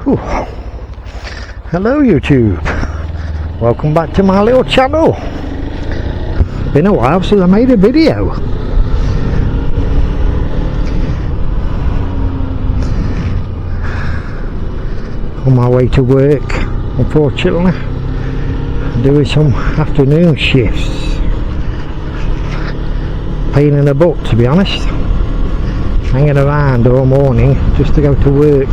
Ooh. Hello YouTube, welcome back to my little channel. Been a while since I made a video. On my way to work, unfortunately, doing some afternoon shifts. Pain in the butt, to be honest, hanging around all morning just to go to work.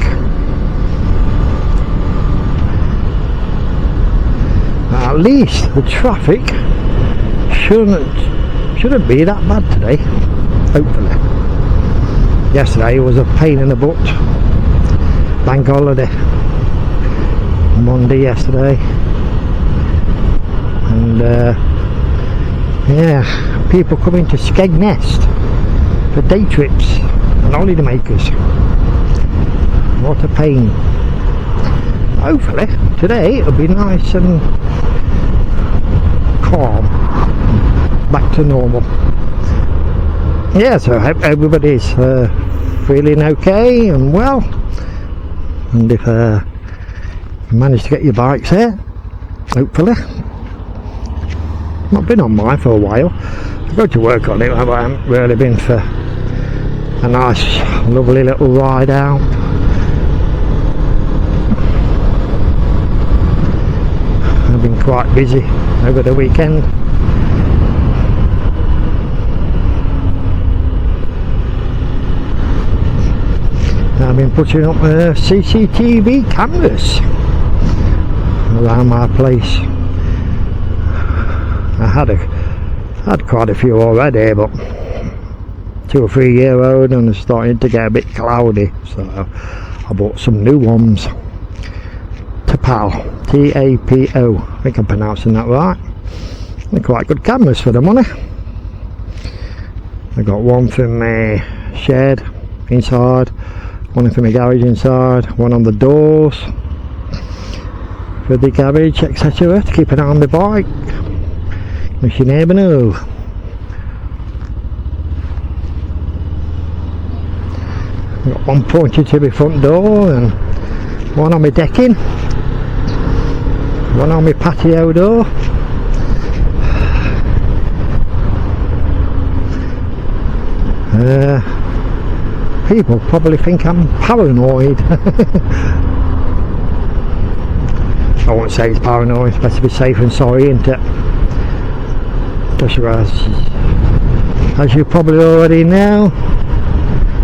At least the traffic shouldn't be that bad today, hopefully. Yesterday was a pain in the butt. Bank holiday Monday yesterday, and yeah, people coming to Skegness for day trips and holiday makers. What a pain. Hopefully today it'll be nice and calm, back to normal. Yeah, so I hope everybody's feeling okay and well, and if you manage to get your bikes there, hopefully. Not been on mine for a while. I go to work on it, but I haven't really been for a nice lovely little ride out. I've been quite busy over the weekend. I've been putting up CCTV cameras around my place. I had quite a few already, but 2 or 3 year old, and it's starting to get a bit cloudy, so I bought some new ones. Tapo, T-A-P-O, I think I'm pronouncing that right. They're quite good cameras for the money. I got one from my shed inside, one from my garage inside, one on the doors for the garage, etc., to keep an eye on the bike, because you never know. I've got one pointed to my front door, and one on my decking, one on my patio door. People probably think I'm paranoid. I won't say it's paranoid, it's better to be safe than sorry, isn't it? As you probably already know,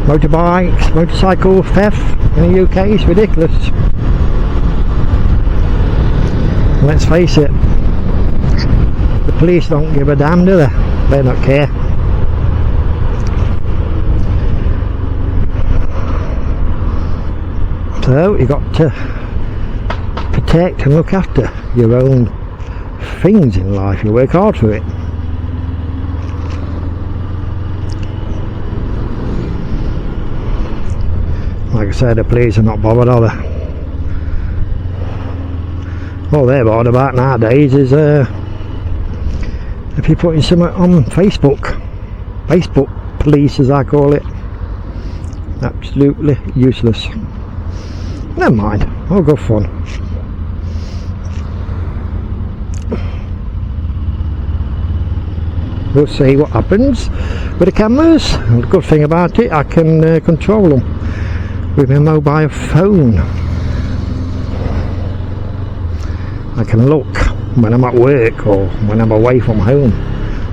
motorbikes, motorcycle theft in the UK is ridiculous. Let's face it, the police don't give a damn, do they? They don't care. So you've got to protect and look after your own things in life. You work hard for it. Like I said, the police are not bothered, are they? All they're bothered about nowadays is if you're putting something on Facebook police, as I call it. Absolutely useless. Never mind, all good fun. We'll see what happens with the cameras. And the good thing about it, I can control them with my mobile phone. I can look when I'm at work or when I'm away from home.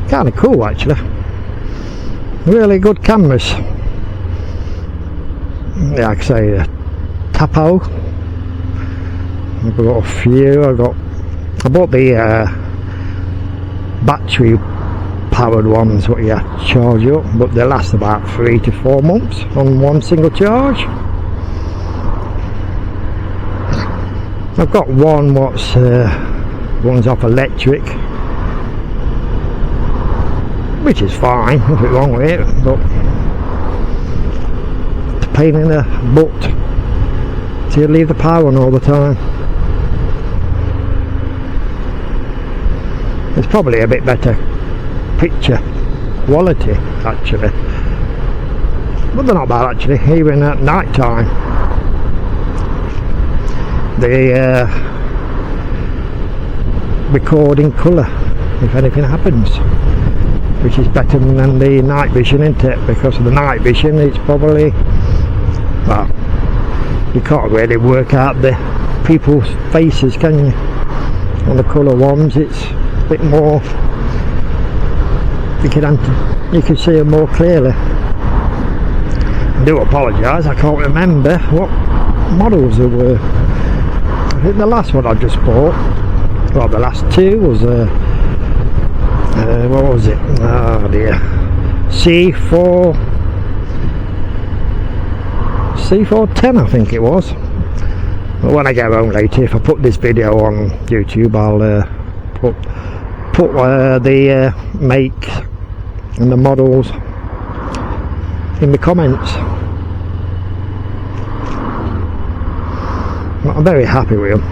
Kind of cool, actually. Really good cameras. Yeah, like I say, Tapo. I've got a few. I bought the battery powered ones, what you charge up, but they last about 3 to 4 months on one single charge. I've got one what's runs off electric, which is fine, nothing wrong with it, but it's a pain in the butt to leave the power on all the time. It's probably a bit better picture quality actually, but they're not bad actually, even at night time. the recording colour if anything happens, which is better than the night vision, isn't it? Because of the night vision, it's probably, well, you can't really work out the people's faces, can you? On the colour ones, it's a bit more, you can see them more clearly. I do apologise, I can't remember what models there were. I think the last one I just bought, well, the last two was what was it? Oh dear, C410 I think it was. But when I get home later, if I put this video on YouTube, I'll put the make and the models in the comments. I'm very happy with them.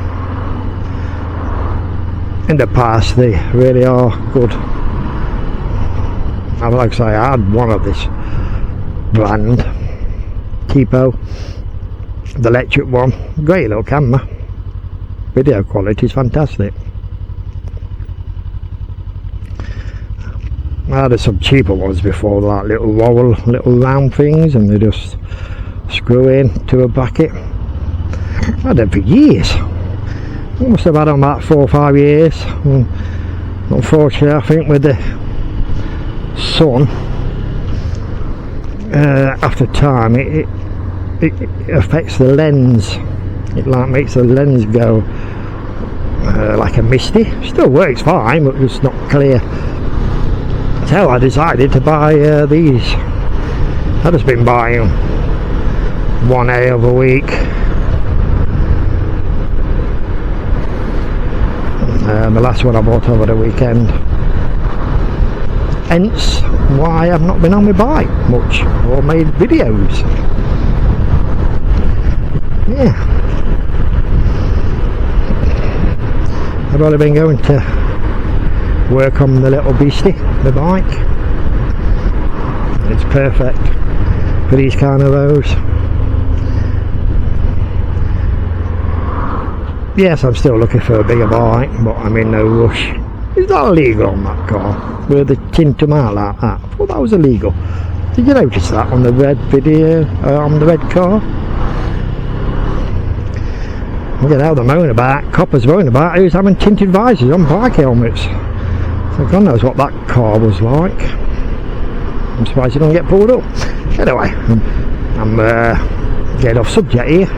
In the past, they really are good. Like I say, I had one of this brand, Tapo, the electric one. Great little camera. Video quality is fantastic. I had some cheaper ones before, like little round things, and they just screw in to a bracket. I had them for years. I must have had them about 4 or 5 years. And unfortunately, I think with the sun, after time, it affects the lens. It like makes the lens go like a misty. Still works fine, but just not clear. So I decided to buy these. I've just been buying one day of a week. The last one I bought over the weekend. Hence why I've not been on my bike much or made videos. Yeah, I've only been going to work on the little beastie, the bike. It's perfect for these kind of roads. Yes, I'm still looking for a bigger bike, but I'm in no rush. Is that illegal on that car? With the tint them out like that? I thought that was illegal. Did you notice that on the red video, on the red car? You know, they're moaning about, coppers moaning about who's having tinted visors on bike helmets. So God knows what that car was like. I'm surprised it doesn't get pulled up. Anyway, I'm getting off subject here.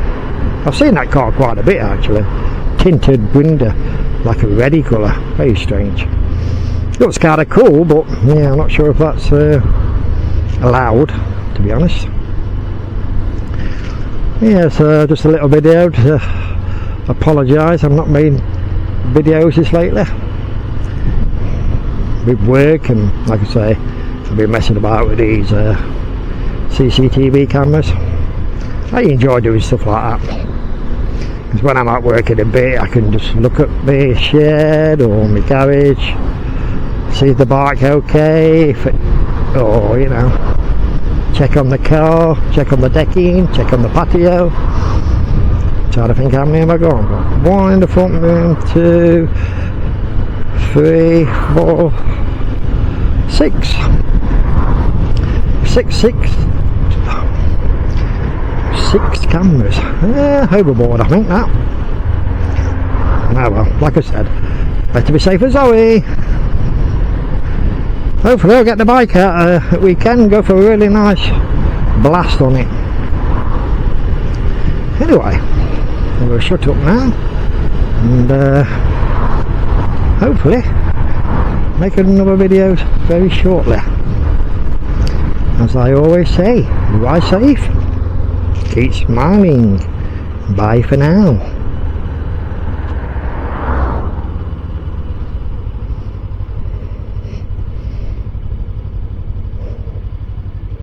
I've seen that car quite a bit actually. Tinted window, like a reddy colour. Very strange. Looks kind of cool, but yeah, I'm not sure if that's allowed, to be honest. Yeah, so just a little video to apologise. I've not made videos this lately with work, and like I say, I've been messing about with these CCTV cameras. I enjoy doing stuff like that, because when I'm at work in a bit, I can just look at my shed or my garage, see if the bike's okay, if it, or you know, check on the car, check on the decking, check on the patio. Trying to think how many have I got? I've got one in the front room, 2, 3, 4, 6. 6 cameras. Overboard, I think that. Oh well, like I said, better be safe as Zoe. Hopefully I'll get the bike out at weekend, go for a really nice blast on it. Anyway, I'm going to shut up now and hopefully make another video very shortly. As I always say, ride safe, keep smiling, bye for now.